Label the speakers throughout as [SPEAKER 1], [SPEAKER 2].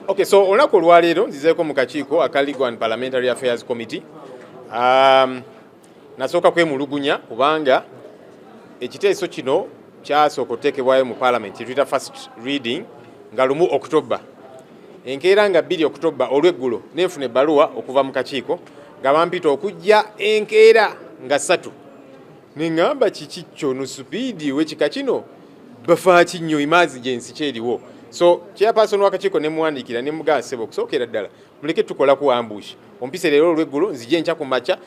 [SPEAKER 1] Okay, so olunaku olwaleero nzizeeko mu kakiiko aka Legal and Parliamentary Affairs Committee. Nasooka kwemulugunya kubanga ekiteeso kino kyasooka okuteekebwayo mu Parliament kituyita first reading nga lumu October. Enkeera nga 2 October olweggulo nefuna ebbaluwa okuva mu kakiiko nga bampita okujja enkeera nga 3. Nengamba kiki kyo no supiidi w'ekika kino bafa kinyo emergency kyeriwo. So chairperson w'akakiiko ne muwandiikira ne mugasebo okusookera ddala muleke tukola ku ambush. Ompise leero olweggulo nzije nkya ku makya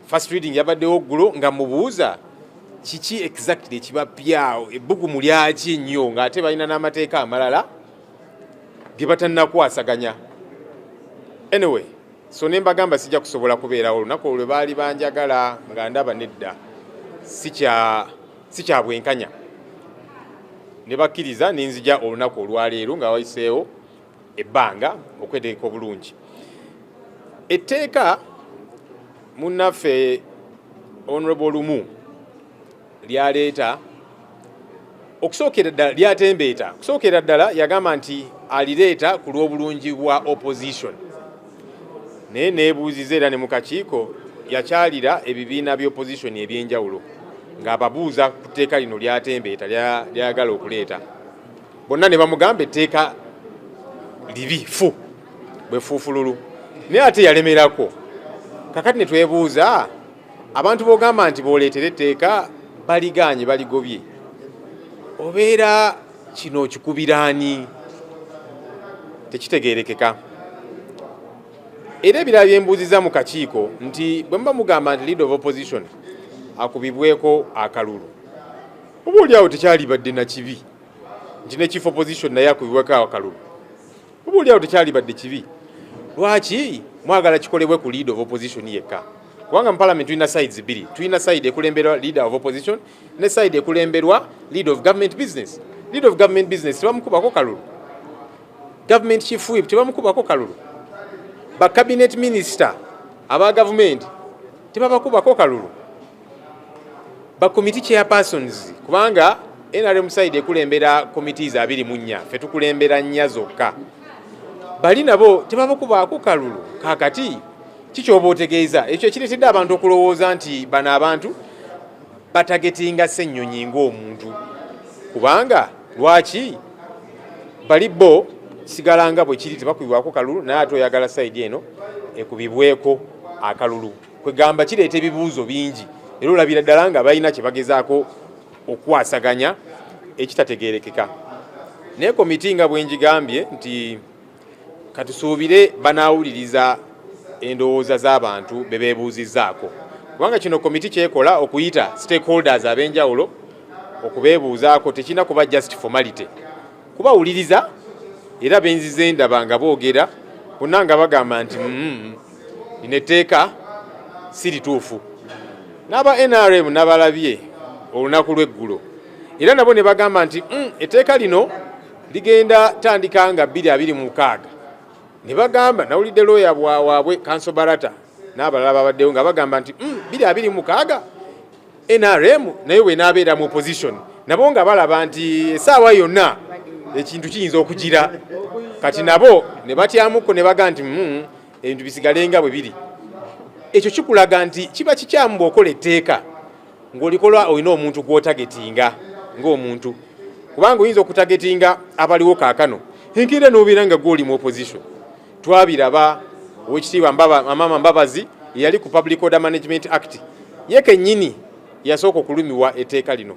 [SPEAKER 1] first reading yabaddewo ggulo nga mubuuza kiki exactly ekibapyawo ebbugumu lyaki nnyo ng'ate balina n'amateeka amalala ge batannakwasaganya. Anyway, so ne mbagamba sijja kusobola kubeerawo olunaku olwo baali banjagala nga ndaba nedda si kya bwenkanya. Ne bakkiriza ninzija olunaku olwaleero nga wayiseewo ebbanga okweteeka obulungi. Etteeka munnaffe Honorable Lumu lyaleeta okusookera ddala lyatembeeta okusookera ddala yagamba nti alireeta ku lw'obulungi bwa opposition. Naye neebuuziza era ne mu kakiiko yakyalira ebibiina by'opposition eby'enjawulo ng'ababuuza ku tteeka lino lyatembeeta lyagala okuleeta. Bonna ne bamugamba etteeka libi fu bwefuufululu naye ate yalemerako. Kakati ne twebuuza abantu b'ogamba nti booleetera etteeka baliganye baligobye obeera kino kikubiraani tekitegeerekeka. Era ebirala bye mbuuziza mu kakiiko nti bwe muba mugamba nti leader of opposition akubibweko akalulu obaoliawo tekyalibadde na kibi nti ne chief opposition naye akubibweko akalulu obaoliawo tekyalibadde kibi. Lwaki mwagala kikolebwe ku leader of opposition yekka? Kubanga mu parliament tulina sides bbiri. Tulina side ekulemberwa leader of opposition ne side ekulemberwa leader of government business. Leader of government business tebamukubako kalulu. Government chief whip tebamukubako kalulu. Ba cabinet minister aba government tebabakubako kalulu. Ba committee chairpersons kubanga NRM side ekulembera committees 24 fe tukulembera 4 zokka. Bali nabo tebabakubaako kalulu. Kakati kikyoba otegeeza ekyo ekireetedde abantu okulowooza nti bano abantu batagetinga Ssenyonyi ng'omuntu. Kubanga lwaki bali bo kisigala nga bwe kiri tebakubibwako kalulu naye ate oyagala sayidi eno ekubibweko akalulu. Kwegamba kireeta ebibuuzo bingi era olabira ddala nga balina kye bagezaako okwasaganya ekitategeerekeka. Naye komiti nga bwe njigambye nti katusuubire banaawuliriza endowooza z'abantu be beebuuzizzaako. Kubanga kino komiti kyekola okuyita stakeholders ab'enjawulo okubeebuuzaako tekirina kuba just formality. Kubawuliriza era benzize ndaba nga boogera bonna nga bagamba nti lino etteeka si lituufu. N'aba NRM n'abalabye olunaku lw'eggulo era nabo ne bagamba nti etteeka lino ligenda tandika nga 2026. Ne bagamba nawulidde lawyer waabwe Kanso Barata n'abalala babaddewo nga bagamba nti 2026 NRM naye we n'abeera mu opposition nabo nga balaba nti essaawa yonna ekintu kiyinza okugira. Kati nabo ne batyamuko ne baga nti ebintu bisigale nga bwe biri. Ekyo kikulaga nti kiba kikyamu bw'okola etteeka ng'olikola olina omuntu gw'otagetinga ng'omuntu. Kubanga oyinza okutagetinga abaliwo kaakano enkeera n'obeera nga gw'oli mu opposition. Twabiraba owekitiibwa Mama Mbabazi yali ku Public Order Management Act ye kennyini yasooka okulumiwa etteeka lino.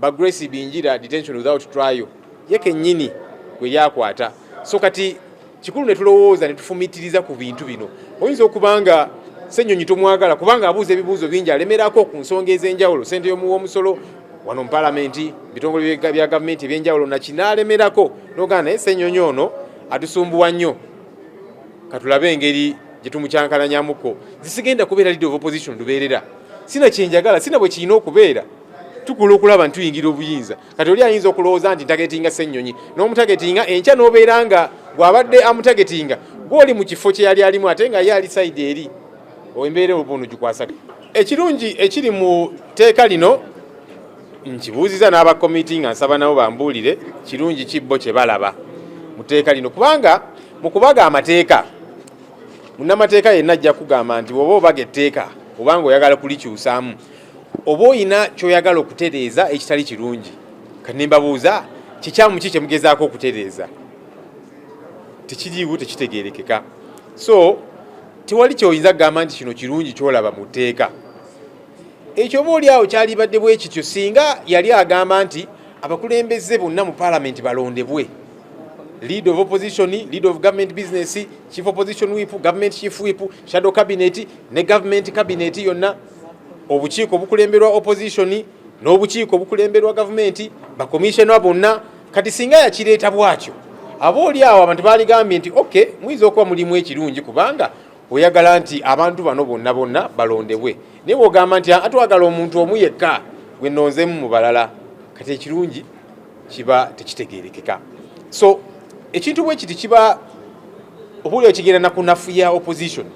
[SPEAKER 1] Ba Grace Binjira detention without trial ye kennyini gwe lyakwata. So kati kikulu ne tulowooza ne tufumitiriza ku bintu bino. Oyinza okubanga Ssenyonyi tomwagala kubanga abuuza ebibuuzo bingi alemerako ku nsonga ez'enjawulo. Ssente y'omuwoomusolo wano mu palamenti bitongole bya gavumenti ebyenjawulo nakinaalemerako n'ogana naye Ssenyonyi ono atusumbuwa nnyo. Katulabe engeri gye tumucyankalanyamuko zisigenda kubeera leader of opposition lubeerera. Sina kyenjagala sina bwe kirina okubeera tukula okulaba nti tuyingira obuyinza. Kati oli ayinza okulowooza nti ntagetinga Ssenyonyi n'omutagetinga enkya n'obeera nga bw'abadde amutagetinga gw'oli mu kifo kye yali alimu ate nga ye ali sayidi eri embeera obuno gikwasa. Ekirungi ekiri mu tteeka lino nkibuuziza n'abakomiti nga nsaba nabo bambuulire kirungi kibbo kye balaba muteeka lino kubanga mukubaga amateeka munnamateeka yenna ajja kugamba nti oba obaga etteeka obanga oyagala kulikyusaamu oba oyina kyoyagala okutereeza ekitali kirungi kati nimbabuuza kikyamu ki kyemugezaako okutereeza tekiriiwo tekitegeerekeka so tewali kyoyinza kugamba nti kino kirungi kyolaba mu tteeka ekyo oba oliawo kyalibadde bwe kityo singa yali agamba nti abakulembeze bonna mu paalamenti balondebwe lead of opposition, lead of government business, chief opposition whip, government chief whip, shadow cabinet, ne government cabinet yonna obukiiko obukulemberwa opposition n'obukiiko obukulemberwa government ba commissioner bonna kati singa yakireeta bwatyo abooli awo abantu baligambye nti okay mwiza okuba mulimu ekirungi kubanga oyagala nti abantu bano bonna balondebwe naye bw'ogamba nti atwagala omuntu omu yekka gwe nnonzemu mu balala kati ekirungi kiba tekitegeerekeka so ekintu bwe kiti kiba obuli okigenda nakunafuya opposition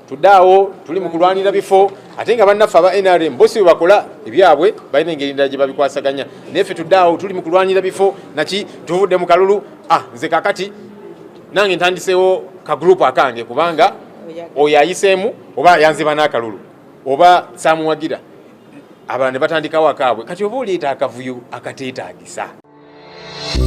[SPEAKER 1] tudaawo tuli mu kulwanira bifo ate nga bannaffe aba NRM bosi bwe bakola ebyabwe balina engeri ndala gye babikwasaganya neffe tudaawo tuli mu kulwanira bifo naki tuvudde mu kalulu nze kakati nange ntandiseewo ka group akange kubanga oyo ayiseemu oba yanziba n'akalulu oba saamuwagira abalala ne batandikawo akaabwe kati oba oleeta akavuyo akateetaagisa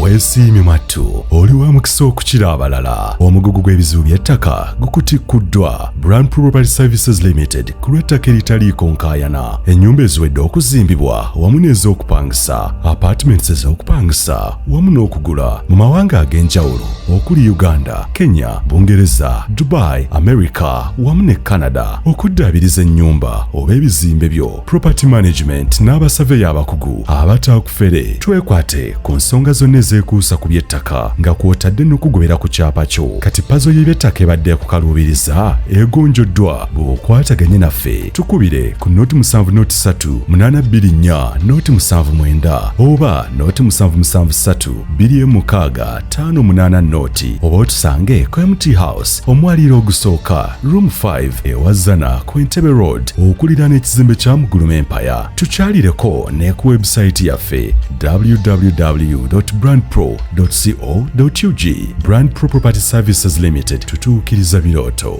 [SPEAKER 2] weesiimye mattu oli wa mukisa okukira abalala omugugu gw'ebizibu by'ettaka gukutikuddwa Brand Property Services Limited ku lw'ettaka eritaliiko nkaayana ennyumba eziwedde okuzimbibwa wamu n'ez'okupangisa apartments ez'okupangisa wamu n'okugula mu mawanga ag'enjawulo okuli Uganda, Kenya, Bungereza, Dubai, America wamu ne Canada okuddaabiriza ennyumba oba ebizimbe byo property management n'abasaveya abakugu abatakufere twekwate ku nsonga zonna ezekuusa ku by'ettaka nga kw'otadde n'okugobera ku kyapa kyo kati pazo y'eby'ettaka ebadde kukaluubiriza egonjoddwa bw'okwataganye naffe tukubire ku noti 703 824 noti 79 oba noti 773 26 58 noti oba otusange ku MT House omwaliiro ogusooka room 5 ewazana ku Entebbe Road okuliraana ekizimbe kya Muguluma Empire tukyalireko ne ku website yaffe www.brandpro.co.ug Brand Pro Property Services Limited tutuukiriza birooto.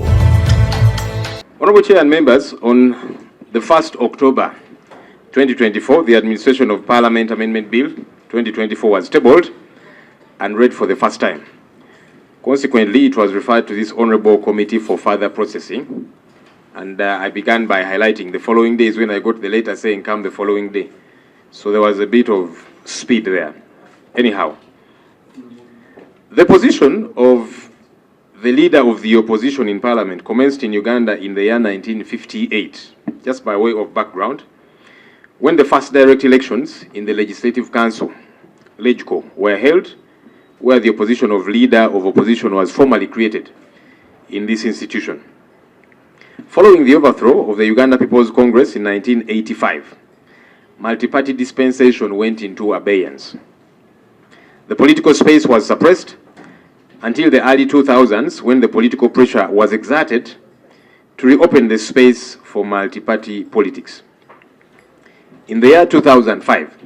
[SPEAKER 1] Honorable Chair and members, on the 1st October 2024, the Administration of Parliament Amendment Bill 2024 was tabled and read for the first time. Consequently, it was referred to this Honorable Committee for further processing. And I began by highlighting the following days when I got the letter saying come the following day. So there was a bit of speed there. Anyhow, the position of the leader of the opposition in Parliament commenced in Uganda in the year 1958, just by way of background, when the first direct elections in the Legislative Council, LegCo, were held, where the position of leader of opposition was formally created in this institution. Following the overthrow of the Uganda People's Congress in 1985, multi-party dispensation went into abeyance. The political space was suppressed until the early 2000s, when the political pressure was exerted to reopen the space for multi-party politics. In the year 2005,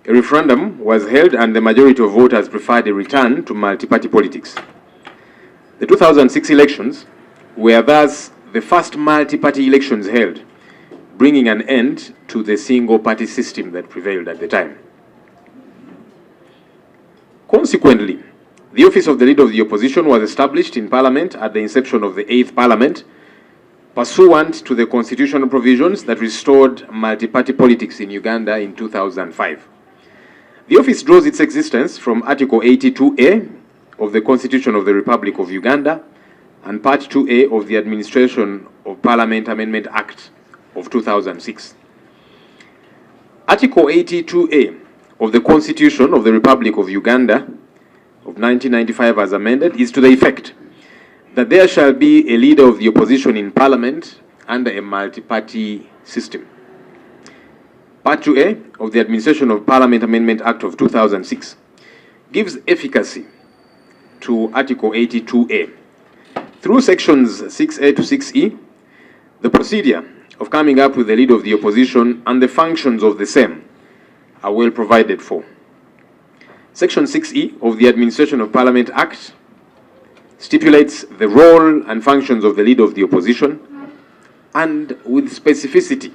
[SPEAKER 1] a referendum was held and the majority of voters preferred a return to multi-party politics. The 2006 elections were thus the first multi-party elections held, bringing an end to the single-party system that prevailed at the time. Consequently, the office of the leader of the opposition was established in Parliament at the inception of the 8th Parliament, pursuant to the constitutional provisions that restored multi-party politics in Uganda in 2005. The office draws its existence from Article 82A of the Constitution of the Republic of Uganda and Part 2A of the Administration of Parliament Amendment Act of 2006. Article 82A of the Constitution of the Republic of Uganda of 1995 as amended is to the effect that there shall be a leader of the opposition in Parliament under a multi-party system. Part 2A of the Administration of Parliament Amendment Act of 2006 gives efficacy to Article 82A. Through sections 6A to 6E, the procedure of coming up with the leader of the opposition and the functions of the same are well provided for. Section 6E of the Administration of Parliament Act stipulates the role and functions of the Leader of the Opposition, and with specificity.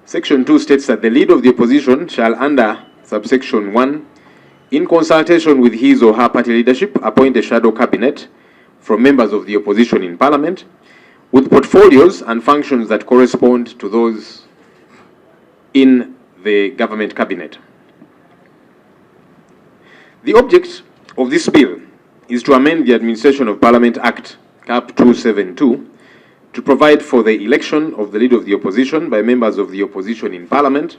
[SPEAKER 1] Section 2 states that the Leader of the Opposition shall, under subsection 1, in consultation with his or her party leadership, appoint a shadow cabinet from members of the opposition in Parliament, with portfolios and functions that correspond to those in the government cabinet. The object of this bill is to amend the Administration of Parliament Act, Cap 272, to provide for the election of the Leader of the Opposition by members of the opposition in Parliament,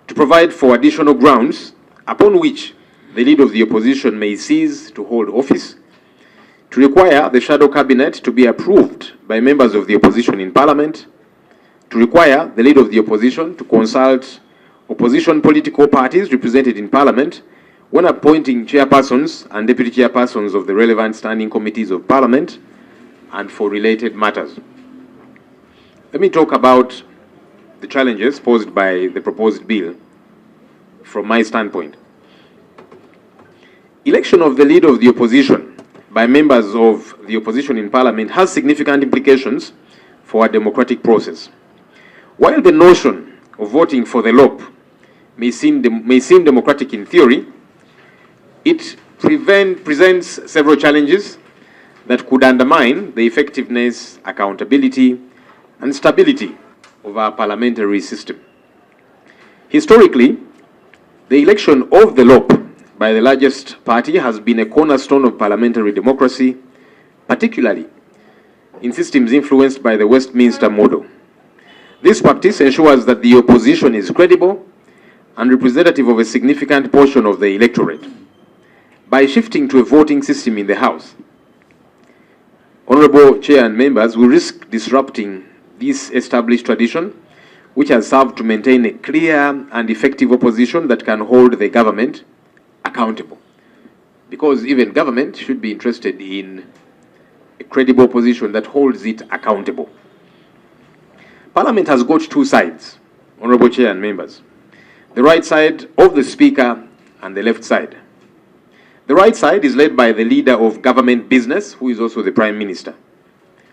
[SPEAKER 1] to provide for additional grounds upon which the Leader of the Opposition may cease to hold office, to require the shadow cabinet to be approved by members of the opposition in Parliament, to require the Leader of the Opposition to consult opposition political parties represented in Parliament when appointing chairpersons and deputy chairpersons of the relevant standing committees of Parliament, and for related matters. Let me talk about the challenges posed by the proposed bill from my standpoint. Election of the Leader of the Opposition by members of the opposition in Parliament has significant implications for our democratic process. While the notion of voting for the LOP may seem democratic in theory, it presents several challenges that could undermine the effectiveness, accountability, and stability of our parliamentary system. Historically, the election of the LOP by the largest party has been a cornerstone of parliamentary democracy, particularly in systems influenced by the Westminster model. This practice ensures that the opposition is credible and representative of a significant portion of the electorate. By shifting to a voting system in the House, Honorable Chair and members, we risk disrupting this established tradition, which has served to maintain a clear and effective opposition that can hold the government accountable. Because even government should be interested in a credible opposition that holds it accountable. Parliament has got two sides, Honorable Chair and members. The right side of the Speaker and the left side. The right side is led by the Leader of Government Business, who is also the Prime Minister,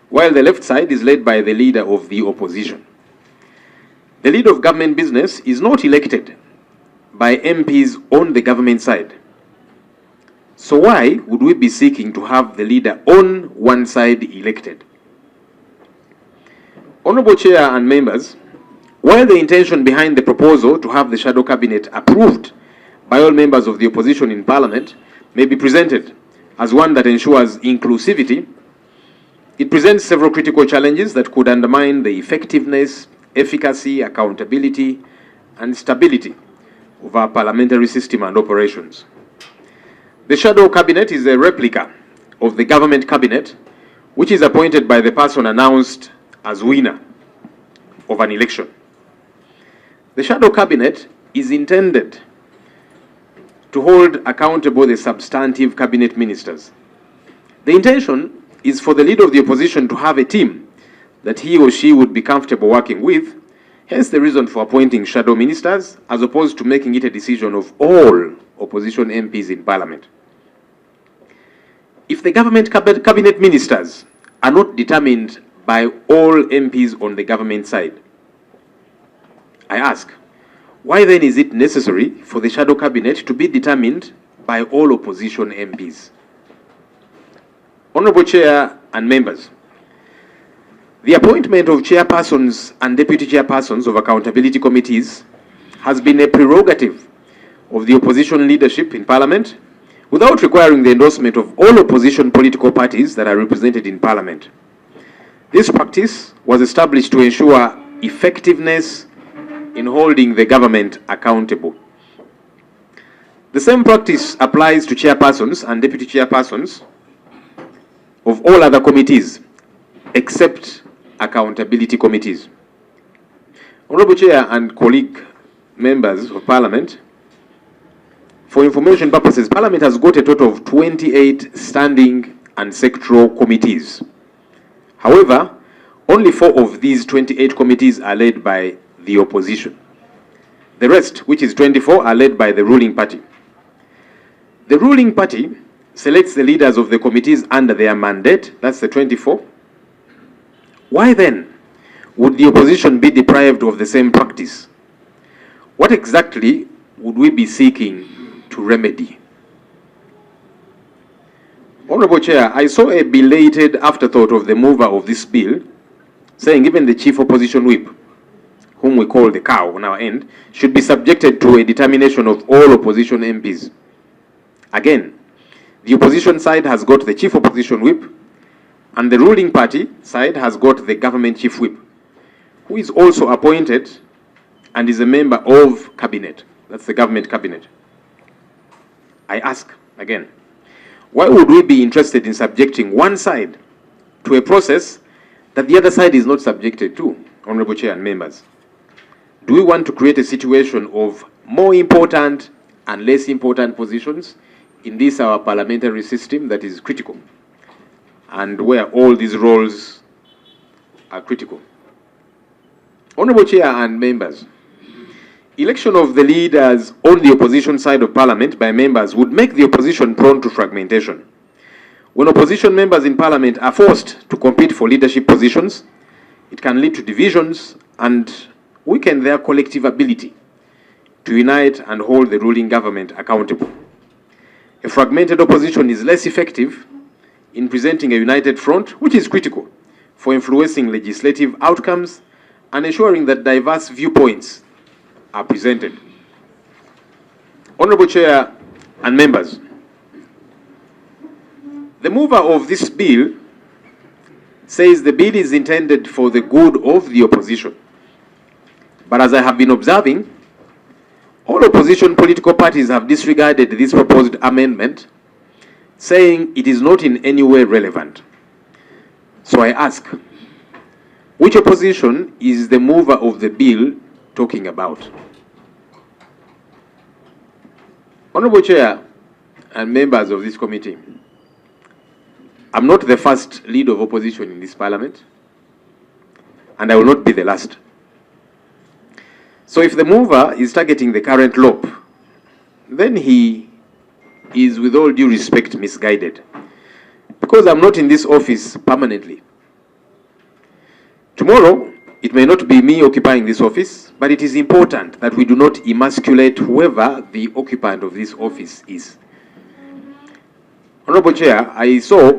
[SPEAKER 1] while the left side is led by the Leader of the Opposition. The Leader of Government Business is not elected by MPs on the government side. So why would we be seeking to have the leader on one side elected? Honorable Chair and members, while the intention behind the proposal to have the shadow cabinet approved by all members of the opposition in Parliament may be presented as one that ensures inclusivity, it presents several critical challenges that could undermine the effectiveness, efficacy, accountability, and stability of our parliamentary system and operations. The shadow cabinet is a replica of the government cabinet, which is appointed by the person announced as winner of an election. The shadow cabinet is intended to hold accountable the substantive cabinet ministers. The intention is for the Leader of the Opposition to have a team that he or she would be comfortable working with, hence the reason for appointing shadow ministers, as opposed to making it a decision of all opposition MPs in Parliament. If the government cabinet ministers are not determined by all MPs on the government side, I ask, why then is it necessary for the shadow cabinet to be determined by all opposition MPs? Honorable Chair and members, the appointment of chairpersons and deputy chairpersons of accountability committees has been a prerogative of the opposition leadership in Parliament without requiring the endorsement of all opposition political parties that are represented in Parliament. This practice was established to ensure effectiveness in holding the government accountable. The same practice applies to chairpersons and deputy chairpersons of all other committees except accountability committees. Honorable Chair and colleague members of Parliament, for information purposes, Parliament has got a total of 28 standing and sectoral committees. However, only 4 of these 28 committees are led by the opposition. The rest, which is 24, are led by the ruling party. The ruling party selects the leaders of the committees under their mandate, that's the 24. Why then would the opposition be deprived of the same practice? What exactly would we be seeking to remedy? Honorable Chair, I saw a belated afterthought of the mover of this bill, saying even the chief opposition whip, whom we call the cow on our end, should be subjected to a determination of all opposition MPs. Again, the opposition side has got the chief opposition whip, and the ruling party side has got the government chief whip, who is also appointed and is a member of cabinet. That's the government cabinet. I ask again, why would we be interested in subjecting one side to a process that the other side is not subjected to, Honorable Chair and members? Do we want to create a situation of more important and less important positions in this our parliamentary system that is critical, and where all these roles are critical? Honorable Chair and members, election of the leaders on the opposition side of parliament by members would make the opposition prone to fragmentation. When opposition members in parliament are forced to compete for leadership positions, it can lead to divisions and weaken their collective ability to unite and hold the ruling government accountable. A fragmented opposition is less effective in presenting a united front, which is critical for influencing legislative outcomes and ensuring that diverse viewpoints are presented. Honorable Chair and members, the mover of this bill says the bill is intended for the good of the opposition. But as I have been observing, all opposition political parties have disregarded this proposed amendment, saying it is not in any way relevant. So I ask, which opposition is the mover of the bill talking about? Honorable Chair and members of this committee, I'm not the first leader of opposition in this parliament, and I will not be the last. So if the mover is targeting the current LOP, then he is, with all due respect, misguided, because I'm not in this office permanently. Tomorrow, it may not be me occupying this office, but it is important that we do not emasculate whoever the occupant of this office is. Honorable Chair, I saw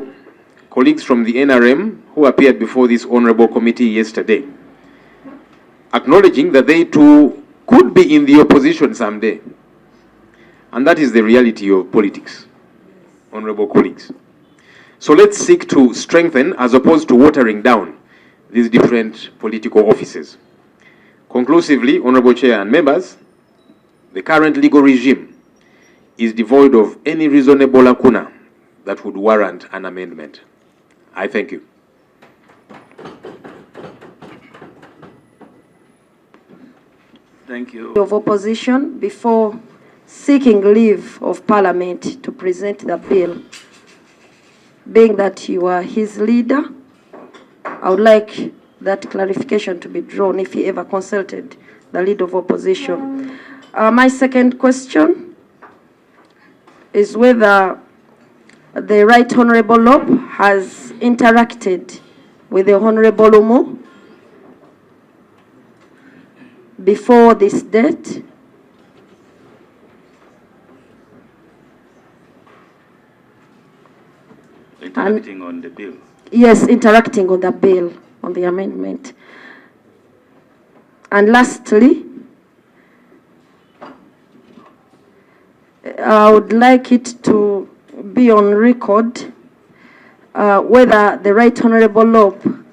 [SPEAKER 1] colleagues from the NRM who appeared before this honorable committee yesterday, acknowledging that they too could be in the opposition someday. And that is the reality of politics, honorable colleagues. So let's seek to strengthen as opposed to watering down these different political offices. Conclusively, honorable Chair and members, the current legal regime is devoid of any reasonable lacuna that would warrant an amendment. I thank you.
[SPEAKER 3] Thank you.
[SPEAKER 4] Of opposition before seeking leave of Parliament to present the bill. Being that you are his leader, I would like that clarification to be drawn if he ever consulted the leader of opposition. My second question is whether the Right Honourable Lob has interacted with the Honourable Lumu before this date.
[SPEAKER 3] Interacting on the bill.
[SPEAKER 4] Yes, interacting on the bill, on the amendment. And lastly, I would like it to be on record whether the Right Honourable Lob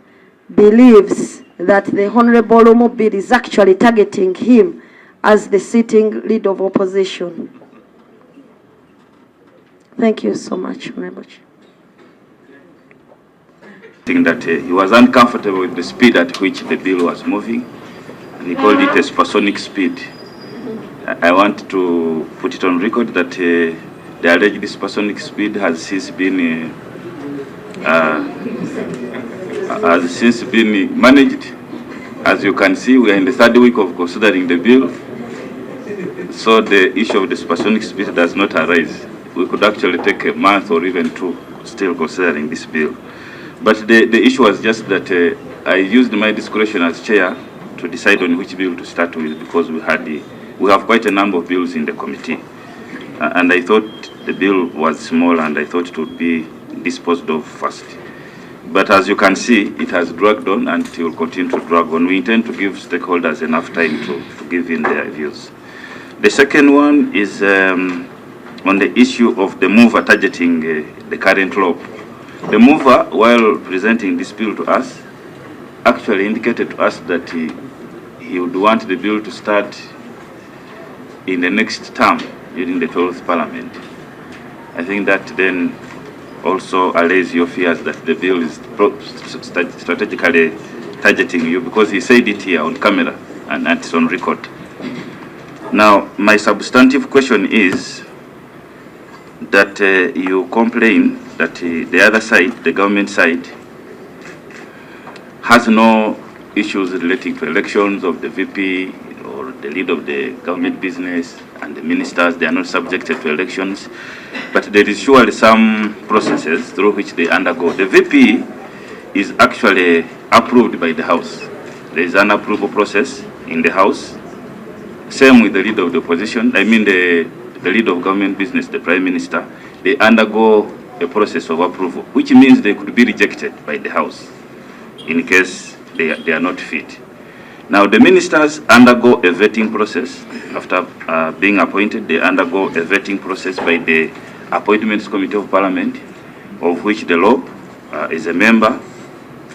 [SPEAKER 4] believes that the Honourable Lumu bill is actually targeting him as the sitting leader of opposition. Thank you so much, Honourable Chair.
[SPEAKER 3] That he was uncomfortable with the speed at which the bill was moving, and he called it a supersonic speed. I want to put it on record that the alleged supersonic speed has since been managed. As you can see, we are in the third week of considering the bill, so the issue of the supersonic speed does not arise. we could actually take a month or even two still considering this bill. But the issue was just that I used my discretion as chair to decide on which bill to start with, because we have quite a number of bills in the committee. And I thought the bill was small and I thought it would be disposed of first. But as you can see, it has dragged on and it will continue to drag on. We intend to give stakeholders enough time to give in their views. The second one is on the issue of the mover targeting the current law. The mover, while presenting this bill to us, actually indicated to us that he would want the bill to start in the next term during the 12th Parliament. I think that then also allays your fears that the bill is strategically targeting you, because he said it here on camera and it's on record. Now, my substantive question is that you complain that the other side, the government side, has no issues relating to elections of the VP or the lead of the government business and the ministers. They are not subjected to elections, but there is surely some processes through which they undergo. The VP is actually approved by the House. There is an approval process in the House. Same with the leader of the opposition, I mean the leader of government business, the Prime Minister. They undergo a process of approval, which means they could be rejected by the House in case they are not fit. Now, the ministers undergo a vetting process. After being appointed, they undergo a vetting process by the Appointments Committee of Parliament, of which the LOP is a member,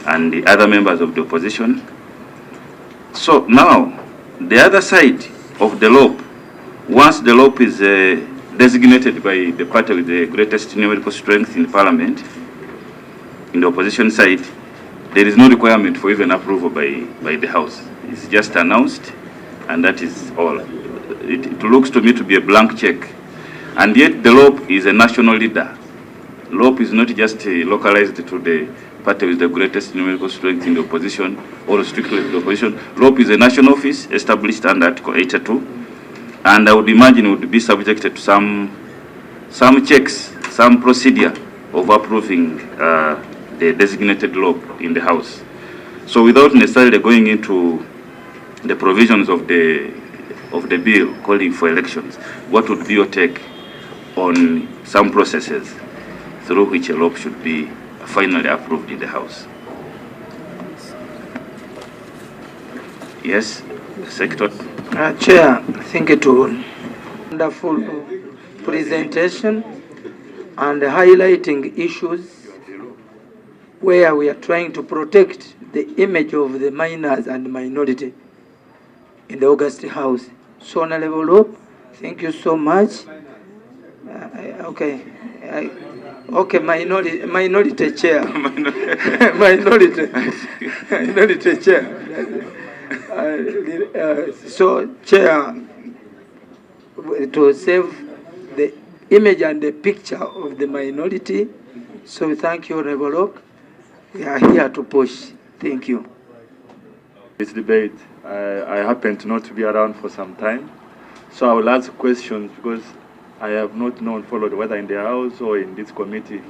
[SPEAKER 3] and the other members of the opposition. So now, the other side of the LOP, once the LOP is designated by the party with the greatest numerical strength in Parliament, in the opposition side, there is no requirement for even approval by the House. It's just announced, and that is all. It looks to me to be a blank check. And yet the LOP is a national leader. LOP is not just localized to the party with the greatest numerical strength in the opposition or strictly to the opposition. LOP is a national office established under Article 82, and I would imagine it would be subjected to some checks, some procedure of approving the designated LOP in the House. So without necessarily going into the provisions of the bill calling for elections, what would be your take on some processes through which a LOP should be finally approved in the House? Yes, Secretary.
[SPEAKER 5] Chair, I think it was a wonderful presentation and highlighting issues where we are trying to protect the image of the minors and minority in the August House. So, Honorable Lope, thank you so much. Okay, minority chair. minority chair. So, chair, to save the image and the picture of the minority. So, thank you, Honorable Lope. We are here to push. Thank you.
[SPEAKER 6] This debate, I happen to not to be around for some time, so I will ask questions because I have not followed whether in the House or in this committee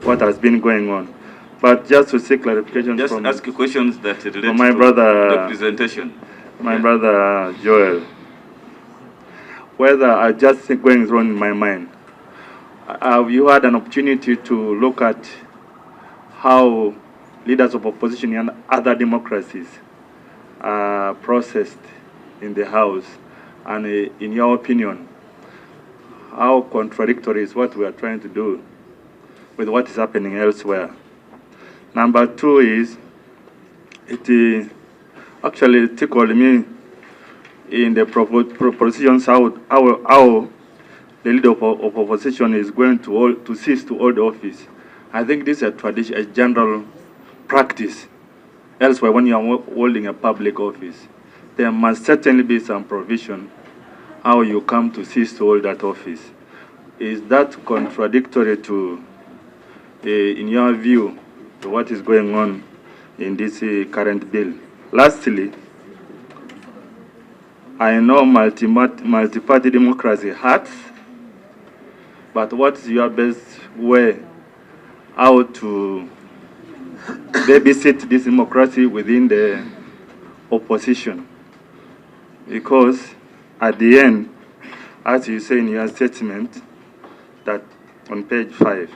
[SPEAKER 6] what has been going on. But just to seek clarification,
[SPEAKER 3] just
[SPEAKER 6] from
[SPEAKER 3] ask questions that relate
[SPEAKER 6] my
[SPEAKER 3] to
[SPEAKER 6] brother,
[SPEAKER 3] the presentation.
[SPEAKER 6] My brother Joel, whether I just think going wrong in my mind, have you had an opportunity to look at how leaders of opposition and other democracies are processed in the House, and in your opinion, how contradictory is what we are trying to do with what is happening elsewhere? Number two is, it actually tickled me in the propositions how the leader of opposition is going to cease to hold office. I think this is a tradition, a general practice. Elsewhere, when you are holding a public office, there must certainly be some provision how you come to cease to hold that office. Is that contradictory to, in your view, to what is going on in this current bill? Lastly, I know multi-party democracy hurts, but what is your best way how to babysit this democracy within the opposition? Because at the end, as you say in your statement, that on page 5,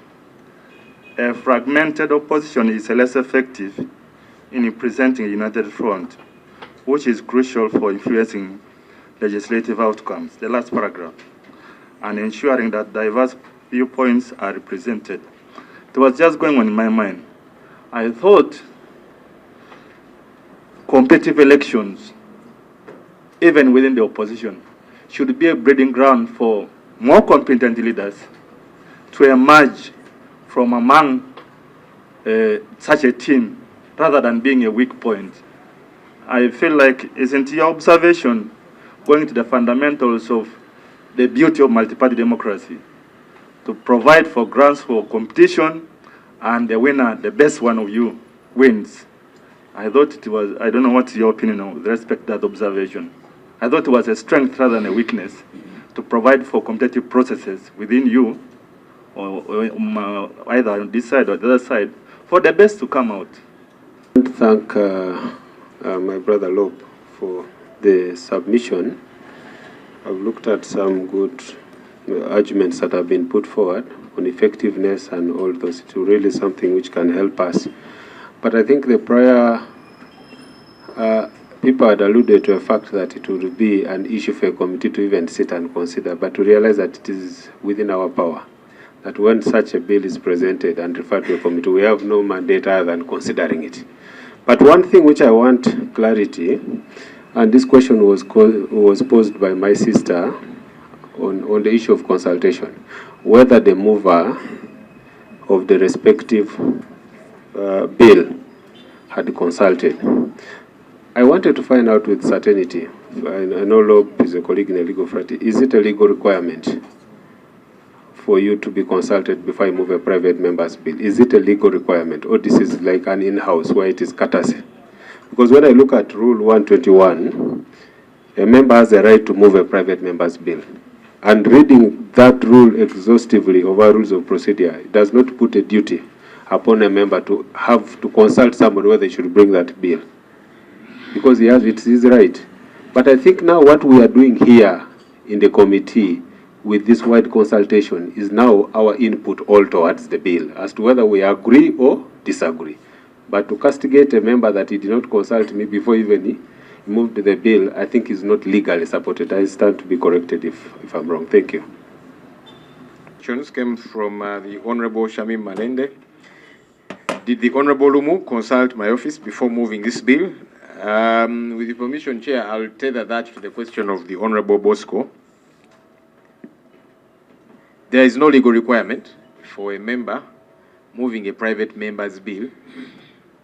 [SPEAKER 6] a fragmented opposition is less effective in presenting a united front, which is crucial for influencing legislative outcomes, the last paragraph, and ensuring that diverse viewpoints are represented. It was just going on in my mind. I thought competitive elections, even within the opposition, should be a breeding ground for more competent leaders to emerge from among such a team rather than being a weak point. I feel like, isn't your observation going to the fundamentals of the beauty of multi-party democracy, to provide for grounds for competition, and the winner, the best one of you, wins? I thought it was, I don't know what's your opinion on with respect to that observation. I thought it was a strength rather than a weakness to provide for competitive processes within you, or either on this side or the other side, for the best to come out.
[SPEAKER 7] I want to thank my brother Lob for the submission. I've looked at some good arguments that have been put forward on effectiveness and all those. It's really something which can help us. But I think the prior people had alluded to the fact that it would be an issue for a committee to even sit and consider, but to realize that it is within our power, that when such a bill is presented and referred to a committee, we have no mandate other than considering it. But one thing which I want clarity, and this question was posed by my sister on the issue of consultation, whether the mover of the respective bill had consulted. I wanted to find out with certainty, I know Lob is a colleague in a legal fraternity, is it a legal requirement for you to be consulted before you move a private member's bill? Is it a legal requirement, or this is like an in-house where it is courtesy? Because when I look at Rule 121, a member has a right to move a private member's bill. And reading that rule exhaustively over rules of procedure, it does not put a duty upon a member to have to consult someone whether they should bring that bill, because he has, it's his right. But I think now what we are doing here in the committee with this wide consultation is now our input all towards the bill as to whether we agree or disagree. But to castigate a member that he did not consult me before even he moved the bill, I think is not legally supported. I stand to be corrected if I'm wrong. Thank you.
[SPEAKER 1] Questions came from the Honorable Shamim Malende. Did the Honorable Lumu consult my office before moving this bill? With your permission, Chair, I'll tether that to the question of the Honorable Bosco. There is no legal requirement for a member moving a private member's bill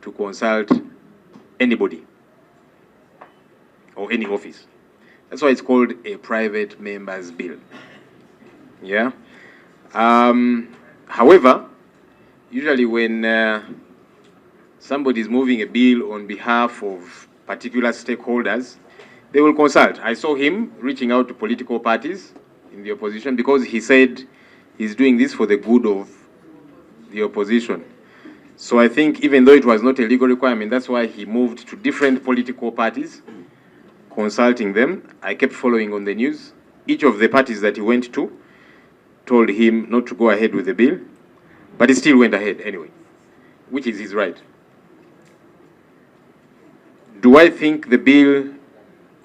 [SPEAKER 1] to consult anybody or any office. That's why it's called a private member's bill. Yeah. However, usually when somebody is moving a bill on behalf of particular stakeholders, they will consult. I saw him reaching out to political parties in the opposition because he said he's doing this for the good of the opposition. So I think even though it was not a legal requirement, that's why he moved to different political parties, consulting them. I kept following on the news. Each of the parties that he went to told him not to go ahead with the bill, but he still went ahead anyway, which is his right. Do I think the bill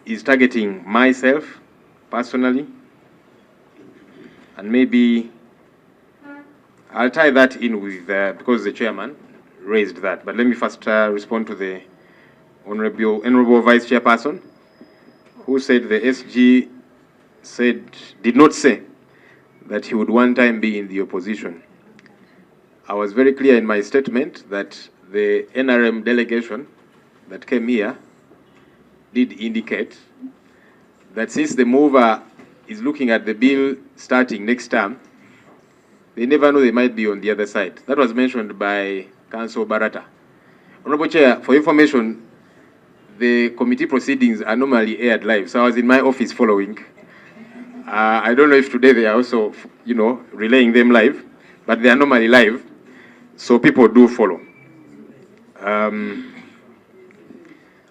[SPEAKER 1] is targeting myself personally? And maybe I'll tie that in with, because the chairman raised that. But let me first respond to the Honorable Vice Chairperson, who said the SG did not say that he would one time be in the opposition. I was very clear in my statement that the NRM delegation that came here did indicate that since the mover is looking at the bill starting next term, they never know they might be on the other side. That was mentioned by Councillor Barata. Honorable Chair, for information, the committee proceedings are normally aired live, so I was in my office following. I don't know if today they are also, relaying them live, but they are normally live, so people do follow.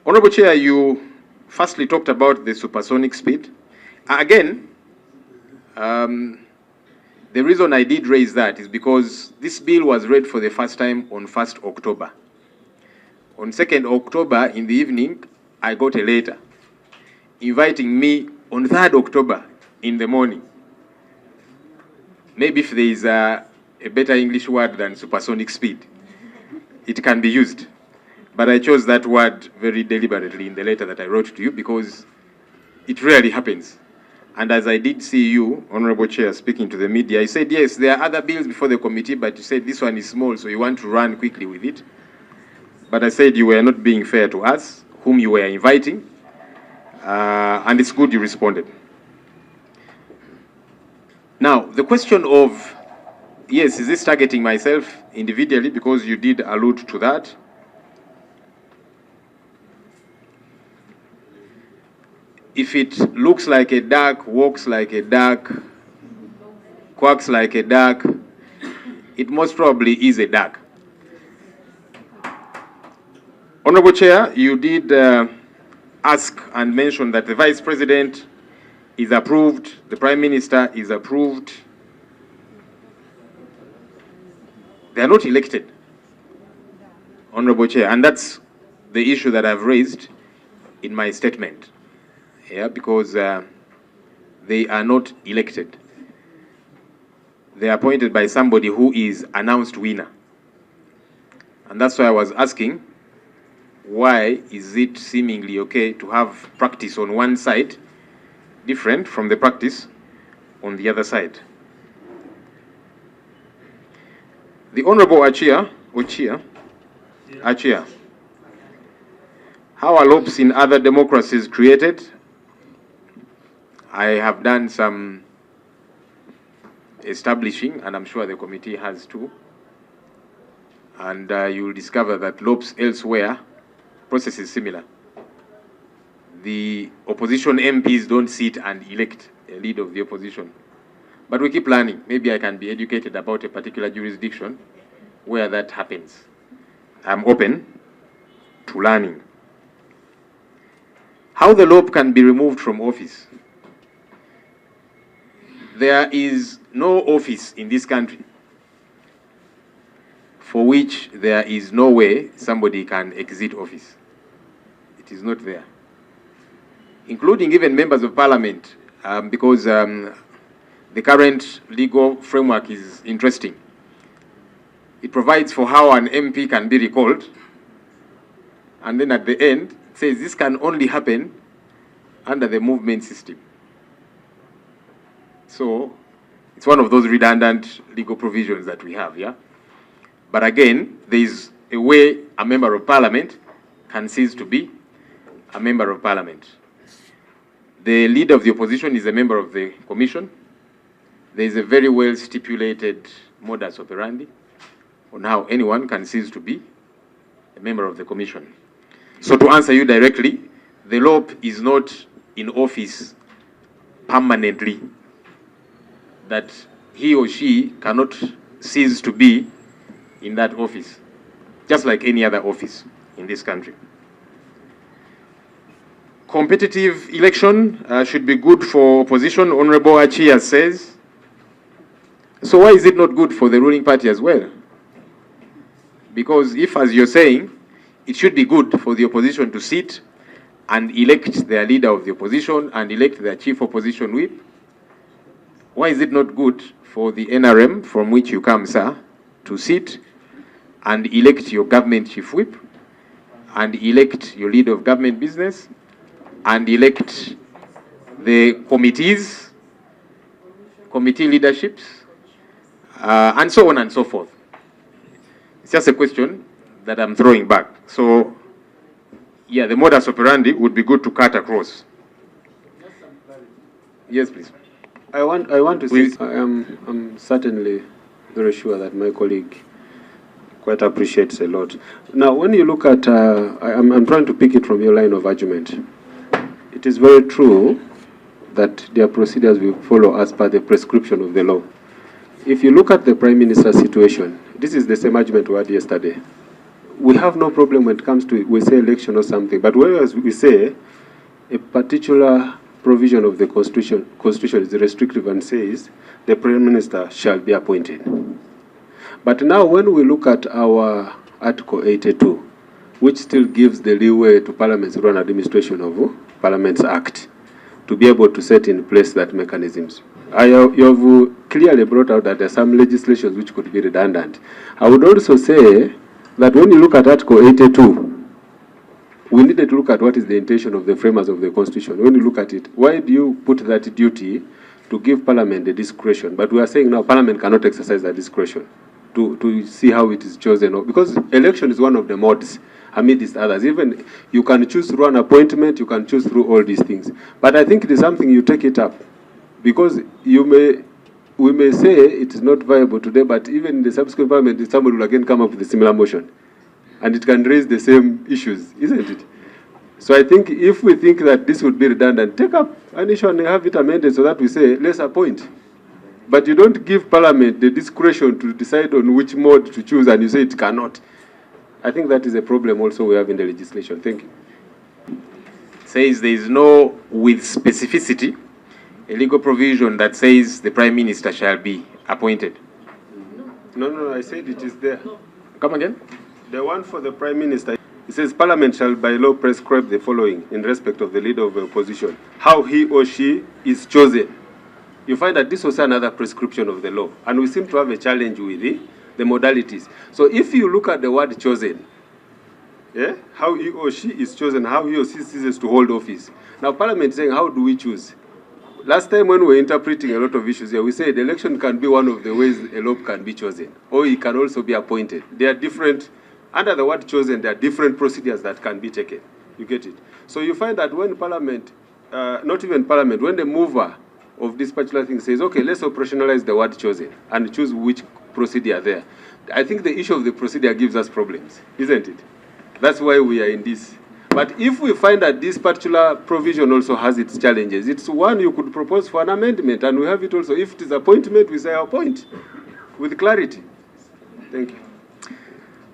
[SPEAKER 1] Honorable Chair, you firstly talked about the supersonic speed. Again, the reason I did raise that is because this bill was read for the first time on 1st October. On 2nd October in the evening, I got a letter inviting me on 3rd October in the morning. Maybe if there is a better English word than supersonic speed, it can be used. But I chose that word very deliberately in the letter that I wrote to you because it rarely happens. And as I did see you, Honorable Chair, speaking to the media, I said, yes, there are other bills before the committee, but you said this one is small, so you want to run quickly with it. But I said you were not being fair to us, whom you were inviting, and it's good you responded. Now, the question of, yes, is this targeting myself individually, because you did allude to that. If it looks like a duck, walks like a duck, quacks like a duck, it most probably is a duck. Honorable Chair, you did ask and mention that the Vice President is approved, the Prime Minister is approved. They are not elected, Honorable Chair, and that's the issue that I've raised in my statement. Yeah, because they are not elected. They are appointed by somebody who is announced winner. And that's why I was asking, why is it seemingly okay to have practice on one side different from the practice on the other side? The Honorable Achia, how are lobes in other democracies created? I have done some establishing, and I'm sure the committee has too. And you will discover that lobes elsewhere, process is similar. The opposition MPs don't sit and elect a leader of the opposition. But we keep learning. Maybe I can be educated about a particular jurisdiction where that happens. I'm open to learning. How the lobe can be removed from office? There is no office in this country for which there is no way somebody can exit office. It is not there. Including even members of parliament, because the current legal framework is interesting. It provides for how an MP can be recalled, and then at the end, it says this can only happen under the movement system. So it's one of those redundant legal provisions that we have, yeah? But again, there is a way a member of parliament can cease to be a member of parliament. The leader of the opposition is a member of the commission. There is a very well stipulated modus operandi on how anyone can cease to be a member of the commission. So to answer you directly, the lobe is not in office permanently, that he or she cannot cease to be in that office, just like any other office in this country. Competitive election should be good for opposition, Honorable Achia says. So why is it not good for the ruling party as well? Because if, as you're saying, it should be good for the opposition to sit and elect their leader of the opposition and elect their chief opposition whip, why is it not good for the NRM, from which you come, sir, to sit and elect your government chief whip, and elect your leader of government business, and elect the committees, committee leaderships, and so on and so forth? It's just a question that I'm throwing back. So, yeah, the modus operandi would be good to cut across. Yes, please.
[SPEAKER 7] I want to say, I'm certainly very sure that my colleague quite appreciates a lot. Now, when you look at, I'm trying to pick it from your line of argument. It is very true that their procedures will follow as per the prescription of the law. If you look at the Prime Minister's situation, this is the same argument we had yesterday. We have no problem when it comes to, we say election or something, but whereas we say a particular provision of the Constitution is restrictive and says the Prime Minister shall be appointed. But now when we look at our Article 82, which still gives the leeway to Parliament's run administration of Parliament's Act to be able to set in place that mechanisms. You have clearly brought out that there are some legislations which could be redundant. I would also say that when you look at Article 82, we needed to look at what is the intention of the framers of the Constitution. When you look at it, why do you put that duty to give Parliament the discretion? But we are saying now Parliament cannot exercise that discretion to see how it is chosen. Because election is one of the modes amidst others. Even you can choose through an appointment, you can choose through all these things. But I think it is something you take it up. Because we may say it is not viable today, but even in the subsequent Parliament, somebody will again come up with a similar motion. And it can raise the same issues, isn't it? So I think if we think that this would be redundant, take up an issue and have it amended so that we say, let's appoint. But you don't give Parliament the discretion to decide on which mode to choose and you say it cannot. I think that is a problem also we have in the legislation. Thank you.
[SPEAKER 1] Says there is no, with specificity, a legal provision that says the Prime Minister shall be appointed.
[SPEAKER 7] No, I said it is there.
[SPEAKER 1] Come again?
[SPEAKER 7] The one for the Prime Minister, it says Parliament shall by law prescribe the following in respect of the leader of the opposition. How he or she is chosen. You find that this was another prescription of the law. And we seem to have a challenge with the modalities. So if you look at the word chosen, how he or she is chosen, how he or she ceases to hold office. Now Parliament is saying, how do we choose? Last time when we were interpreting a lot of issues here, we said election can be one of the ways a law can be chosen, or it can also be appointed. There are different, under the word chosen, there are different procedures that can be taken. You get it? So you find that when Parliament, not even Parliament, when the mover of this particular thing says, okay, let's operationalize the word chosen and choose which procedure there. I think the issue of the procedure gives us problems, isn't it? That's why we are in this. But if we find that this particular provision also has its challenges, it's one you could propose for an amendment, and we have it also. If it is appointment, we say appoint with clarity. Thank you.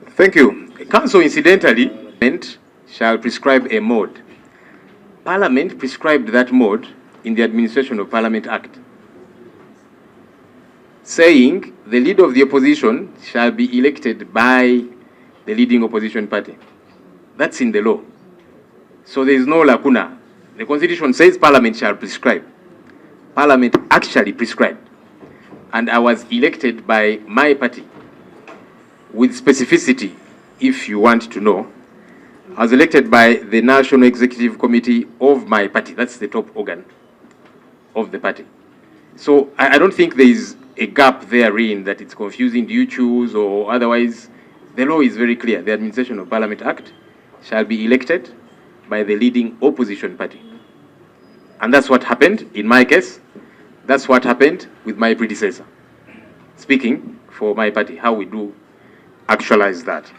[SPEAKER 1] Thank you. Council, incidentally, shall prescribe a mode. Parliament prescribed that mode in the Administration of Parliament Act, saying the leader of the opposition shall be elected by the leading opposition party. That's in the law. So there is no lacuna. The Constitution says Parliament shall prescribe. Parliament actually prescribed. And I was elected by my party with specificity, if you want to know. I was elected by the National Executive Committee of my party. That's the top organ of the party. So I don't think there is a gap therein that it's confusing. Do you choose or otherwise? The law is very clear. The Administration of Parliament Act shall be elected by the leading opposition party. And that's what happened in my case. That's what happened with my predecessor. Speaking for my party, how we do actualize that.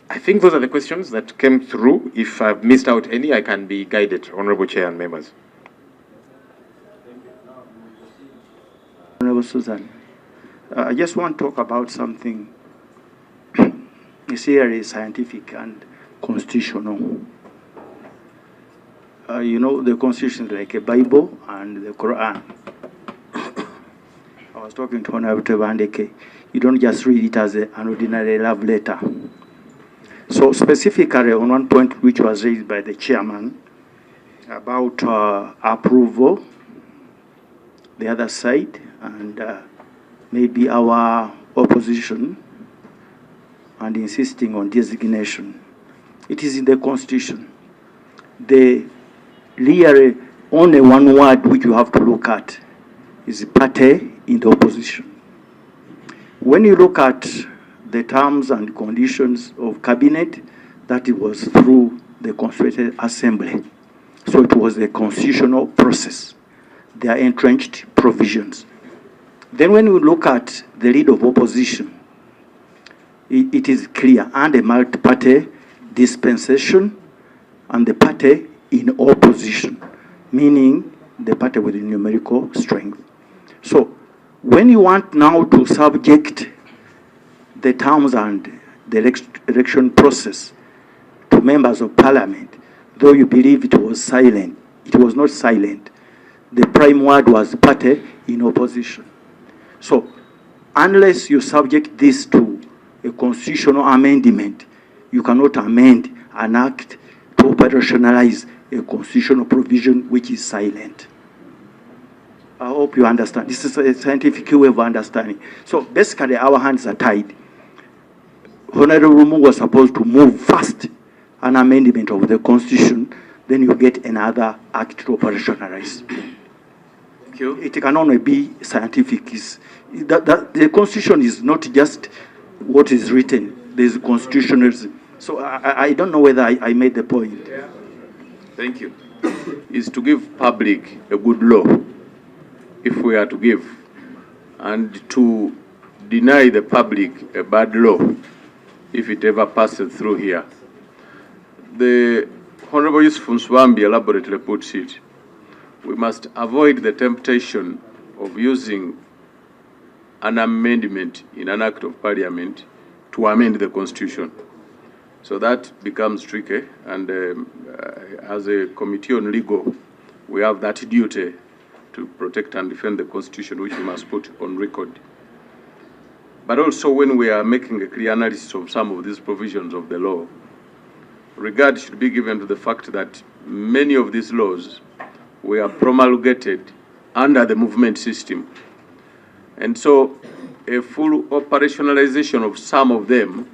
[SPEAKER 1] I think those are the questions that came through. If I've missed out any, I can be guided, Honorable Chair and members.
[SPEAKER 8] Honorable Susan, I just want to talk about something really scientific and constitutional. You know, the Constitution is like a Bible and the Quran. I was talking to Honorable Ebiwandiiko. You don't just read it as an ordinary love letter. So specifically on one point which was raised by the chairman about approval, the other side, and maybe our opposition, and insisting on designation. It is in the Constitution. The really only one word which you have to look at is party in the opposition. When you look at the terms and conditions of cabinet, that it was through the Constituent Assembly. So it was a constitutional process. There are entrenched provisions. Then when we look at the lead of opposition, it is clear, and a multi-party dispensation and the party in opposition. meaning the party with numerical strength. So when you want now to subject the terms and the election process to members of parliament, though you believe it was silent, it was not silent. The prime word was party in opposition. So unless you subject this to a constitutional amendment, you cannot amend an act to operationalize a constitutional provision which is silent. I hope you understand. This is a scientific way of understanding. So basically our hands are tied. Honorable Lumu was supposed to move fast an amendment of the constitution, then you get another act to operationalize.
[SPEAKER 3] Thank you.
[SPEAKER 8] It can only be scientific. The constitution is not just what is written. There's constitutionalism. So I don't know whether I made the point.
[SPEAKER 3] Yeah. Thank you.
[SPEAKER 9] Is to give public a good law, if we are to give, and to deny the public a bad law, if it ever passes through here. The Honorable Yusuf Nswambi elaborately puts it, we must avoid the temptation of using an amendment in an act of parliament to amend the constitution. So that becomes tricky, and as a committee on legal, we have that duty to protect and defend the constitution, which we must put on record. But also when we are making a clear analysis of some of these provisions of the law, regard should be given to the fact that many of these laws were promulgated under the movement system. And so a full operationalization of some of them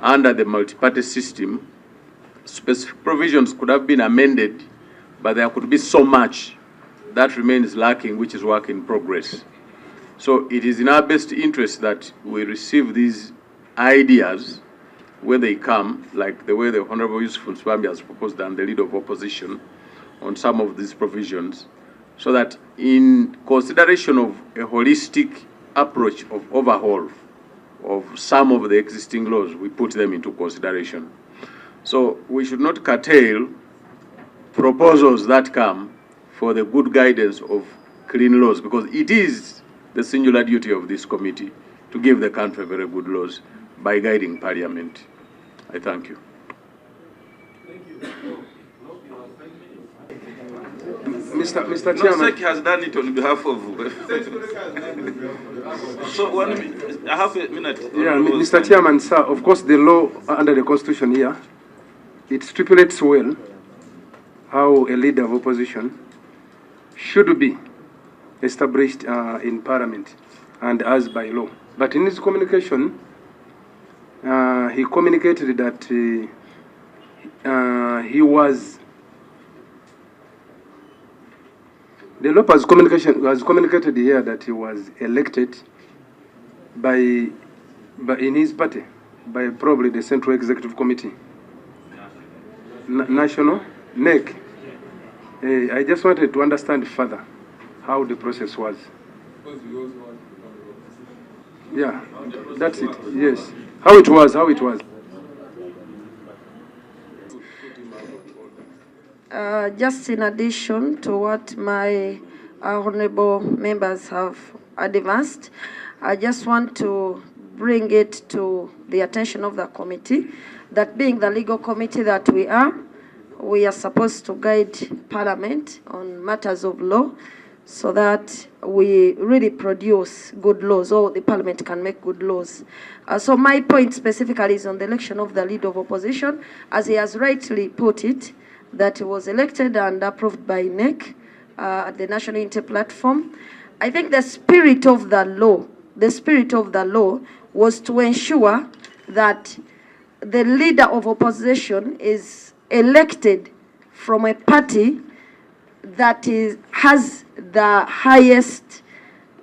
[SPEAKER 9] under the multi-party system, specific provisions could have been amended, but there could be so much that remains lacking, which is work in progress. So it is in our best interest that we receive these ideas where they come, like the way the Honorable Yusuf Nswambi has proposed and the leader of opposition on some of these provisions, so that in consideration of a holistic approach of overhaul of some of the existing laws, we put them into consideration. So we should not curtail proposals that come for the good guidance of clean laws, because it is the singular duty of this committee to give the country very good laws by guiding Parliament. I thank you.
[SPEAKER 10] Mr. Chairman.
[SPEAKER 3] Nosek has done it on behalf of. So 1 minute, I have a minute.
[SPEAKER 10] Yeah, Mr. Chairman, sir, of course the law under the Constitution here, it stipulates well how a leader of opposition should be established in Parliament and as by law. But in his communication, he communicated that he was. The law was communicated here that he was elected by in his party by probably the Central Executive Committee, National NEC. I just wanted to understand further how the process was. Yeah, that's it. Yes, how it was.
[SPEAKER 4] Just in addition to what my honorable members have advanced, I just want to bring it to the attention of the committee that being the legal committee that we are supposed to guide Parliament on matters of law so that we really produce good laws, or the Parliament can make good laws. So my point specifically is on the election of the leader of opposition, as he has rightly put it, that he was elected and approved by NEC at the National Unity Platform. I think the spirit of the law was to ensure that the leader of opposition is elected from a party that has the highest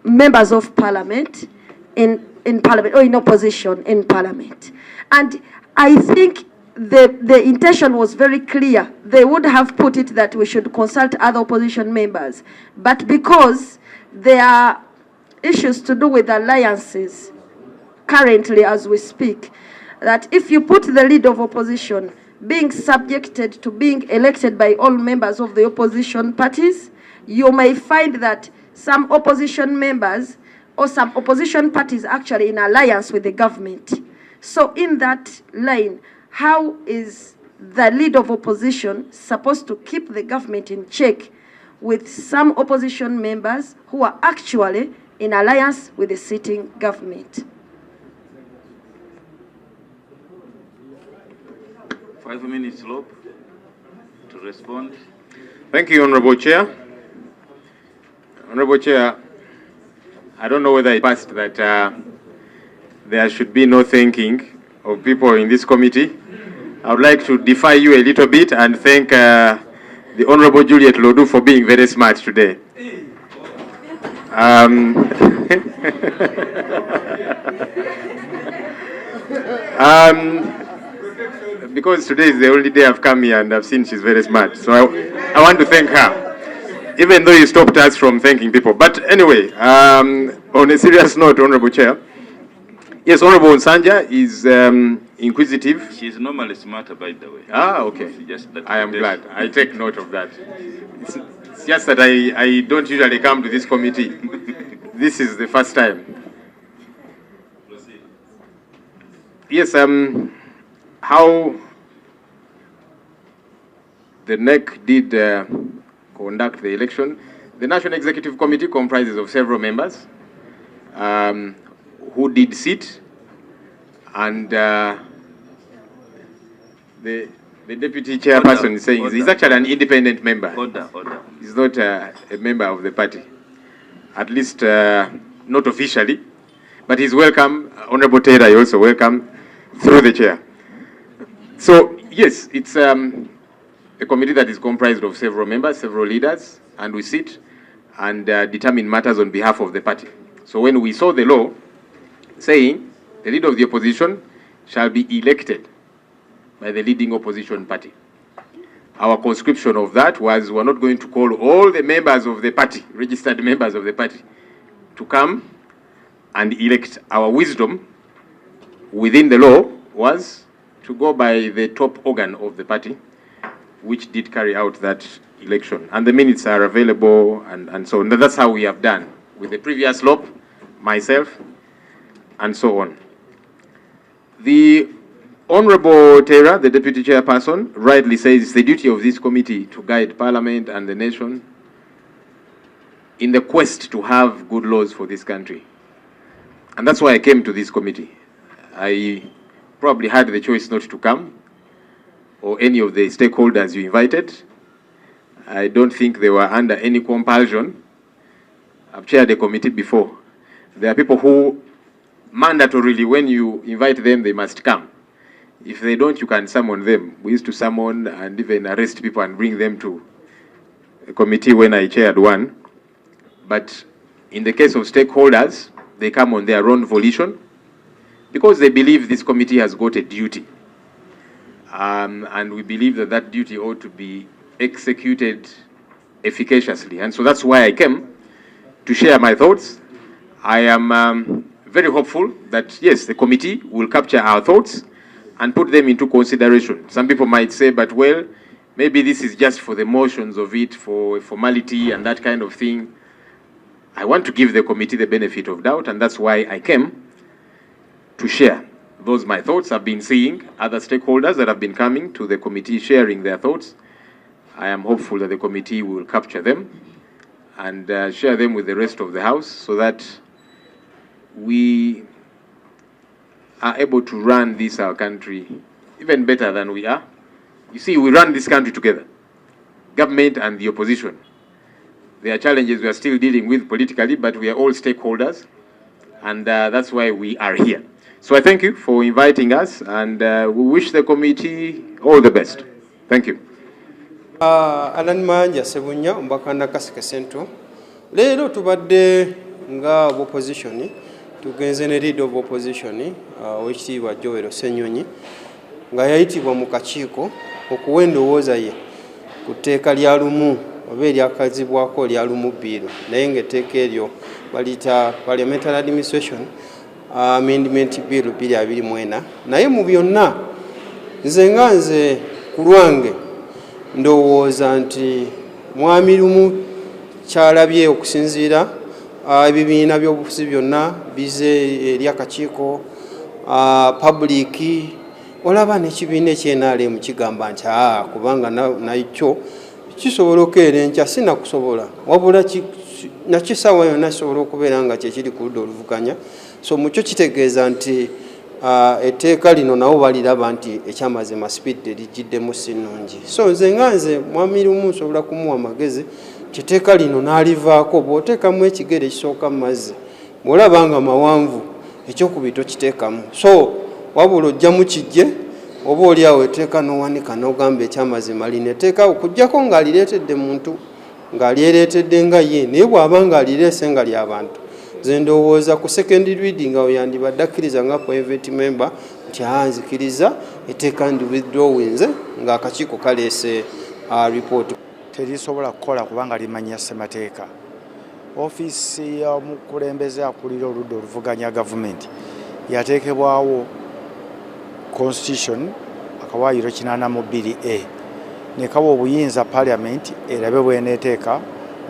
[SPEAKER 4] members of Parliament in Parliament, or in opposition in Parliament. And I think the intention was very clear. They would have put it that we should consult other opposition members. But because there are issues to do with alliances currently as we speak, that if you put the leader of opposition being subjected to being elected by all members of the opposition parties, you may find that some opposition members or some opposition parties actually in alliance with the government. So in that line, how is the leader of opposition supposed to keep the government in check with some opposition members who are actually in alliance with the sitting government?
[SPEAKER 3] 5 minutes, Lob, to respond.
[SPEAKER 1] Thank you, Honorable Chair. Honorable Chair, I don't know whether it passed that there should be no thanking of people in this committee. I would like to defy you a little bit and thank the Honorable Juliet Lodu for being very smart today. Because today is the only day I've come here and I've seen she's very smart. So I want to thank her, even though you stopped us from thanking people. But anyway, on a serious note, Honorable Chair, yes, Honorable Nsanja is inquisitive.
[SPEAKER 3] She's normally smarter, by the way.
[SPEAKER 1] Ah, okay.
[SPEAKER 3] Just that
[SPEAKER 1] I am glad. I take note of that. It's just that I don't usually come to this committee. This is the first time. Yes, how the NEC did conduct the election. The National Executive Committee comprises of several members who did sit, and the deputy chairperson is saying he's actually an independent member.
[SPEAKER 3] Order.
[SPEAKER 1] He's not a member of the party, at least not officially, but he's welcome. Honorable Taylor, you're also welcome through the chair. So yes, it's a committee that is comprised of several members, several leaders, and we sit and determine matters on behalf of the party. So when we saw the law saying the leader of the opposition shall be elected by the leading opposition party, our conscription of that was we're not going to call all the members of the party, registered members of the party, to come and elect. Our wisdom within the law was to go by the top organ of the party, which did carry out that election. And the minutes are available, and so on. That's how we have done with the previous law, myself, and so on. The Honorable Taylor, the Deputy Chairperson, rightly says it's the duty of this committee to guide Parliament and the nation in the quest to have good laws for this country. And that's why I came to this committee. I probably had the choice not to come, or any of the stakeholders you invited. I don't think they were under any compulsion. I've chaired a committee before. There are people who mandatorily, when you invite them, they must come. If they don't, you can summon them. We used to summon and even arrest people and bring them to a committee when I chaired one. But in the case of stakeholders, they come on their own volition because they believe this committee has got a duty. And we believe that that duty ought to be executed efficaciously. And so that's why I came to share my thoughts. I am very hopeful that, yes, the committee will capture our thoughts and put them into consideration. Some people might say, but well, maybe this is just for the motions of it, for formality and that kind of thing. I want to give the committee the benefit of doubt, and that's why I came to share those my thoughts. I've been seeing other stakeholders that have been coming to the committee sharing their thoughts. I am hopeful that the committee will capture them and share them with the rest of the House so that we are able to run this, our country, even better than we are. You see, we run this country together, government and the opposition. There are challenges we are still dealing with politically, but we are all stakeholders, and that's why we are here. So I thank you for inviting us, and we wish the committee all the best. Thank you.
[SPEAKER 11] Ananmanja Sebunya, Mbakanda Kasike Central. Lero tubadde nga opposition. Tugenze ne leader of opposition wekitiibwa Joel Ssenyonyi nga yayitibwa mu kakiiko okuwa endowooza ye ku tteeka lya Lumu oba eryakazibwako lya Lumu bill, naye ng'etteeka eryo baliyita Parliamentary Administration Amendment Bill 2024. Naye mu byonna nze ku lwange ndowooza nti mwami Lumu kyalabye okusinziira ebibiina by'obufuzi byonna bize eri akakiiko public olaba n'ekibiina ekyenaalemu kigamba nti kubanga nakyo kisobola okubeera enkya sinakusobola wabula nakisaawa yonna kisobola okubeera nga kyekiri ku ludda oluvuganya so mukyo kitegeeza nti etteeka lino nabo baliraba nti ekyamazima speed ligiddemu si nnungi so nze mwami Lumu nsobola kumuwa amagezi kiteeka lino n'alivaako bw'oteekamu ekigere ekisooka mu mazzi bw'olaba nga mawanvu ekyokubiri tokiteekamu so wabula ojjamu kijje oba oli awo etteeka n'owanika n'ogamba ekyamazima lino etteeka okuggyako ng'alireetedde muntu ng'alyereetedde nga ye naye bw'aba ng'alireese nga ly'abantu nze ndowooza ku second reading awo yandibadde akkiriza nga private member nti nzikiriza etteeka ndi withdrawinze ng'akakiiko kaleese report
[SPEAKER 12] terisobola kukola kubanga limanya ssemateeka ofiisi y'omukulembeze akulira oludda oluvuganya gavumenti yateekebwawo constitution akawaayiro 82A nekawa obuyinza parliament erabe bweneeteeka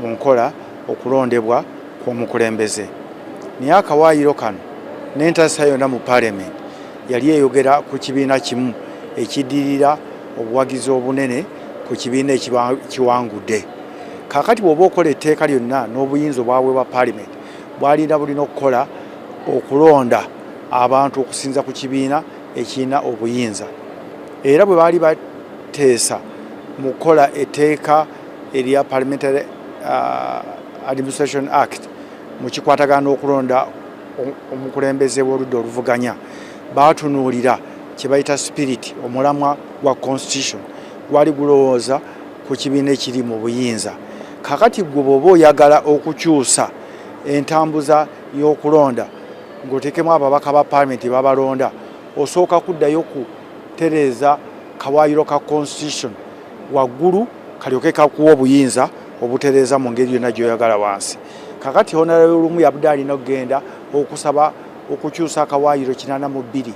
[SPEAKER 12] mu nkola okulondebwa kw'omukulembeze naye akawaayiro kano n'entaasa yonna mu parliament yali eyogera ku kibiina kimu ekiddirira obuwagizi obunene ku kibiina ekiwangudde kakati bw'oba okola etteeka lyonna n'obuyinza obwaweebwa parliament bwalina bulina okukola okulonda abantu okusinza ku kibiina ekirina obuyinza era bwe baali bateesa mu kukola etteeka erya Parliamentary Administration Act mu kikwatagana n'okulonda omukulembeze w'oludda oluvuganya baatunuulira kye bayita spirit omulamwa gwa constitution gwali gulowooza ku kibiina ekiri mu buyinza kakati gwe bw'oba oyagala okukyusa entambuza y'okulonda ng'oteekemu ababaka ba parliament babalonda osooka kuddayo kutereeza kawaayiro ka constitution waggulu kalyoke kakuwa obuyinza obutereeza mu ngeri yonna gy'oyagala wansi kakati Honorable Lumu yabadde alina okugenda okusaba okukyusa akawaayiro 82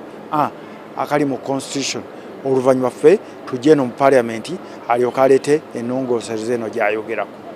[SPEAKER 12] akali mu constitution oluvannyuma ffe tujje no mu parliament alyoka aleete ennongoosereza eno gy'ayogerako